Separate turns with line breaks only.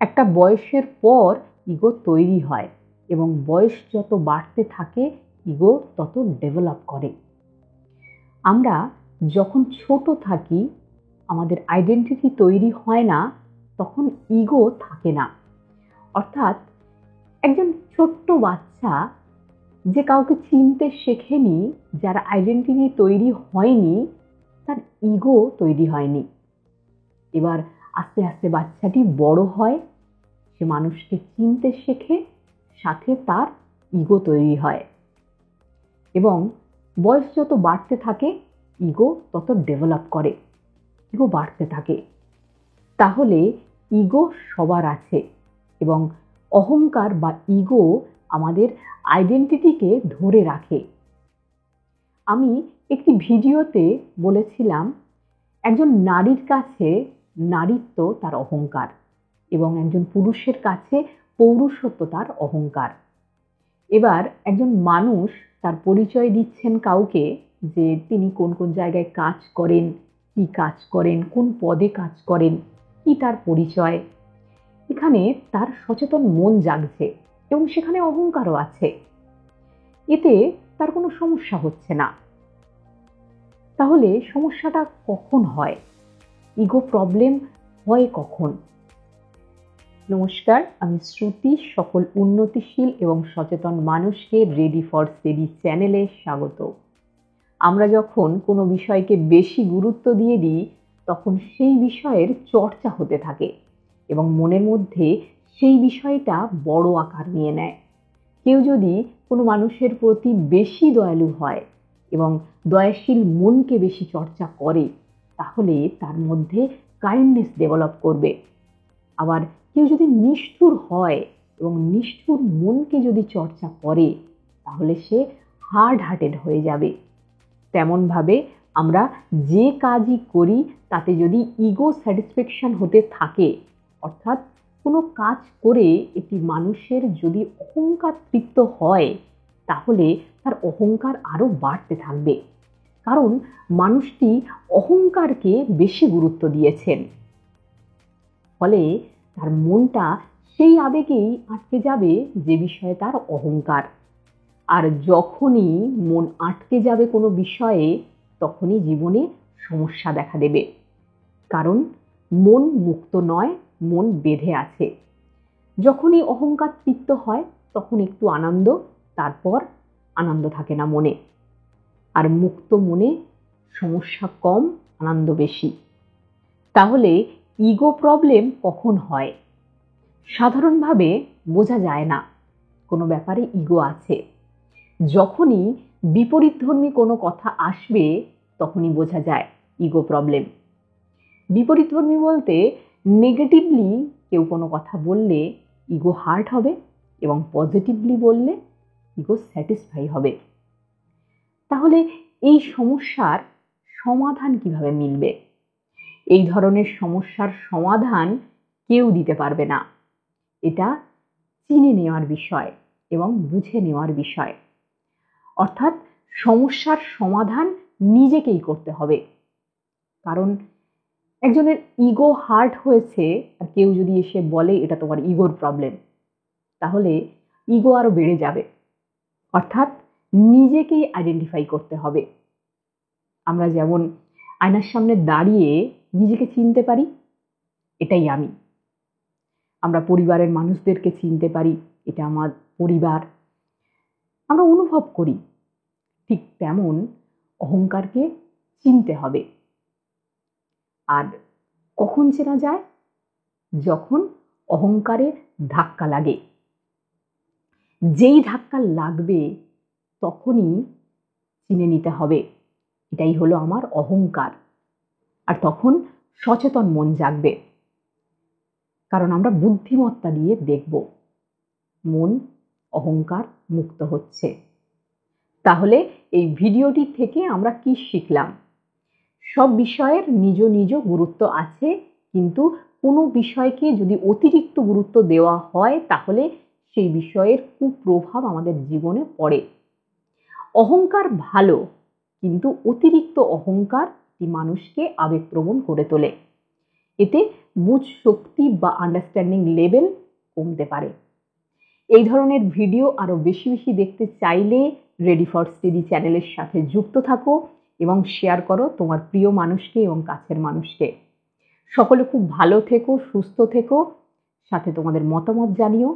একটা বয়সের পর ইগো তৈরি হয় এবং বয়স যত বাড়তে থাকে ইগো তত ডেভেলপ করে। আমরা যখন ছোট থাকি আমাদের আইডেন্টিটি তৈরি হয় না, তখন ইগো থাকে না। অর্থাৎ একজন ছোট্ট বাচ্চা যে কাউকে চিনতে শেখেনি, যার আইডেন্টিটি তৈরি হয়নি, তার ইগো তৈরি হয়নি। এবার আস্তে আস্তে বাচ্চাটি বড় হয়, সে মানুষকে চিনতে শেখে, সাথে তার ইগো তৈরি হয় এবং বয়স যত বাড়তে থাকে ইগো তত ডেভেলপ করে, ইগো বাড়তে থাকে। তাহলে ইগো সবার আছে এবং অহংকার বা ইগো আমাদের আইডেন্টিটিকে ধরে রাখে। আমি একটি ভিডিওতে বলেছিলাম একজন নারীর কাছে নারীত্ব তার অহংকার এবং একজন পুরুষের কাছে পৌরুষত্ব তার অহংকার। এবার একজন মানুষ তার পরিচয় দিচ্ছেন কাউকে যে তিনি কোন কোন জায়গায় কাজ করেন, কি কাজ করেন, কোন পদে কাজ করেন, কি তার পরিচয়। এখানে তার সচেতন মন জাগছে এবং সেখানে অহংকারও আছে। এতে তার কোনো সমস্যা হচ্ছে না। তাহলে সমস্যাটা কখন হয়? ইগো প্রবলেম হয় কখন? নমস্কার, আমি শ্রুতি। সকল উন্নতিশীল এবং সচেতন মানুষকে রেডি ফর স্টেডি চ্যানেলে স্বাগত। আমরা যখন কোনো বিষয়কে বেশি গুরুত্ব দিয়ে দিই তখন সেই বিষয়ের চর্চা হতে থাকে এবং মনের মধ্যে সেই বিষয়টা বড় আকার নিয়ে নেয়। কেউ যদি কোনো মানুষের প্রতি বেশি দয়ালু হয় এবং দয়াশীল মনকে বেশি চর্চা করে, তাহলে তার মধ্যে কাইন্ডনেস ডেভেলপ করবে। আবার কেউ যদি নিষ্ঠুর হয় এবং নিষ্ঠুর মনকে যদি চর্চা করে, তাহলে সে হার্ড হার্টেড হয়ে যাবে। তেমনভাবে আমরা যে কাজই করি তাতে যদি ইগো স্যাটিসফ্যাকশন হতে থাকে, অর্থাৎ কোনো কাজ করে একটি মানুষের যদি অহংকার তৃপ্ত হয়, তাহলে তার অহংকার আরও বাড়তে থাকবে। কারণ মানুষটি অহংকারকে বেশি গুরুত্ব দিয়েছেন, ফলে তার মনটা সেই আবেগেই আটকে যাবে যে বিষয়ে তার অহংকার। আর যখনই মন আটকে যাবে কোনো বিষয়ে, তখনই জীবনে সমস্যা দেখা দেবে। কারণ মন মুক্ত নয়, মন বেঁধে আছে। যখনই অহংকার তৃপ্ত হয় তখন একটু আনন্দ, তারপর আনন্দ থাকে না মনে। আর মুক্ত মনে সমস্যা কম, আনন্দ বেশি। তাহলে ইগো প্রবলেম কখন হয়? সাধারণভাবে বোঝা যায় না কোনো ব্যাপারে ইগো আছে। যখনই বিপরীতধর্মী কোনো কথা আসবে তখনই বোঝা যায় ইগো প্রবলেম। বিপরীতধর্মী বলতে নেগেটিভলি কেউ কোনো কথা বললে ইগো হার্ট হবে এবং পজিটিভলি বললে ইগো স্যাটিসফাই হবে। তাহলে এই সমস্যার সমাধান কিভাবে মিলবে? এই ধরনের সমস্যার সমাধান কেউ দিতে পারবে না। এটা চিনে নেওয়ার বিষয় এবং বুঝে নেওয়ার বিষয়। অর্থাৎ সমস্যার সমাধান নিজেকেই করতে হবে। কারণ একজনের ইগো হার্ট হয়েছে আর কেউ যদি এসে বলে এটা তোমার ইগোর প্রবলেম, তাহলে ইগো আরো বেড়ে যাবে। অর্থাৎ নিজেকেই আইডেন্টিফাই করতে হবে। আমরা যেমন আয়নার সামনে দাঁড়িয়ে নিজেকে চিনতে পারি, এটাই আমি। আমরা পরিবারের মানুষদেরকে চিনতে পারি, এটা আমার পরিবার। আমরা অনুভব করি, ঠিক তেমন অহংকারকে চিনতে হবে। আর কখন চেনা যায়? যখন অহংকারে ধাক্কা লাগে। যেই ধাক্কা লাগবে তখনই চিনে নিতে হবে এটাই হলো আমার অহংকার। আর তখন সচেতন মন জাগবে। কারণ আমরা বুদ্ধিমত্তা দিয়ে দেখব মন অহংকার মুক্ত হচ্ছে। তাহলে এই ভিডিওটি থেকে আমরা কি শিখলাম? সব বিষয়ের নিজ নিজ গুরুত্ব আছে, কিন্তু কোনো বিষয়কে যদি অতিরিক্ত গুরুত্ব দেওয়া হয় তাহলে সেই বিষয়ের কুপ্রভাব আমাদের জীবনে পড়ে। অহংকার ভালো, কিন্তু অতিরিক্ত অহংকার মানুষকে আবেগপ্রবণ করে তোলে। এতে বুঝ শক্তি বা আন্ডারস্ট্যান্ডিং লেভেল কমতে পারে। এই ধরনের ভিডিও আরও বেশি বেশি দেখতে চাইলে রেডি ফর স্টেডি চ্যানেলের সাথে যুক্ত থাকো এবং শেয়ার করো তোমার প্রিয় মানুষকে এবং কাছের মানুষকে। সকলে খুব ভালো থেকো, সুস্থ থেকো, সাথে তোমাদের মতামত জানিও।